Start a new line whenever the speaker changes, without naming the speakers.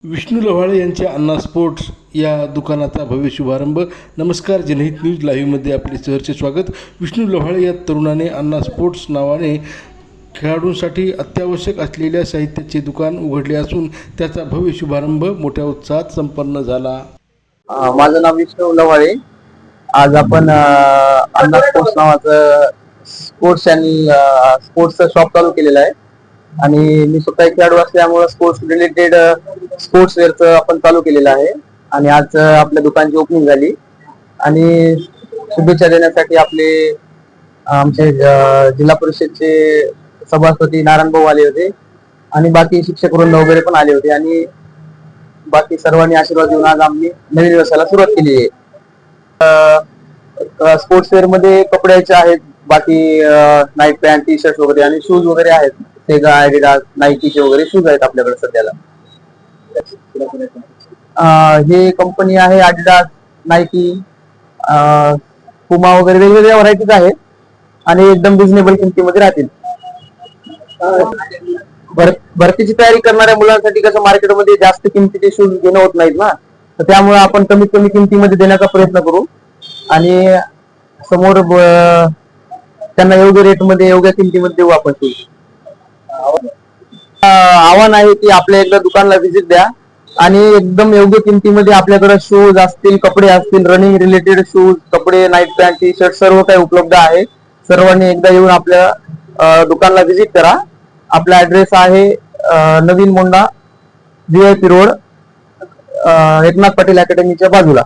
विष्णू लव्हाळे यांच्या अण्णा स्पोर्ट्स या दुकानाचा भव्य शुभारंभ. नमस्कार, जनहित न्यूज लाईव्हमध्ये आपले सहर्ष स्वागत. विष्णू लव्हाळे या तरुणाने अण्णा स्पोर्ट्स नावाने खेळाडूंसाठी अत्यावश्यक असलेल्या साहित्याचे दुकान उघडले असून त्याचा भव्य शुभारंभ मोठ्या उत्साहात संपन्न झाला.
माझं नाव विष्णू लव्हाळे. आज आपण अण्णा स्पोर्ट्स नावाचं स्पोर्ट्सचं शॉप चालू केलेलं आहे आणि मी स्वतः खेळाडू असल्यामुळे स्पोर्ट्स रिलेटेड स्पोर्ट्स वेअरचं आपण चालू केलेलं आहे आणि आज आपल्या दुकानची ओपनिंग झाली आणि शुभेच्छा देण्यासाठी आमचे जिल्हा परिषदचे सभापती नारायण भाऊ आले होते आणि बाकी शिक्षक वृंद वगैरे पण आले होते आणि बाकी सर्वांनी आशीर्वाद देऊन आज आम्ही नवीन व्यवसायाला सुरुवात केली आहे. स्पोर्ट्स वेअर मध्ये कपड्याचे आहेत, बाकी नाईट पॅन्ट, टी शर्ट वगैरे आणि शूज वगैरे आहेत. सेगा, ॲडिडास, नाईकीचे वगैरे शूज आहेत आपल्याकडे सध्याला. हे कंपनी आहे ॲडिडास, नाईकी, पुमा वगैरे वेगवेगळ्या व्हरायटीज आहेत आणि एकदम रिजनेबल किमतीमध्ये राहतील. भरतीची तयारी करणाऱ्या मुलांसाठी कसं मार्केटमध्ये जास्त किमतीचे शूज घेणं होत नाहीत ना, तर त्यामुळे आपण कमीत कमी किमतीमध्ये देण्याचा प्रयत्न करू आणि समोर त्यांना योग्य रेटमध्ये योग्य किमतीमध्ये देऊ आपण शूज. आव्हान आहे की आपल्या एकदा दुकानला व्हिजिट द्या आणि एकदम योग्य किमतीमध्ये आपल्याकडे शूज असतील, कपडे असतील, रनिंग रिलेटेड शूज, कपडे, नाईट पॅन्ट, टी शर्ट सर्व काही उपलब्ध आहे. सर्वांनी एकदा येऊन आपल्या दुकानला व्हिजिट करा. आपला ऍड्रेस आहे नवीन मोंढा, VIP रोड, एकनाथ पाटील अकॅडमीच्या बाजूला.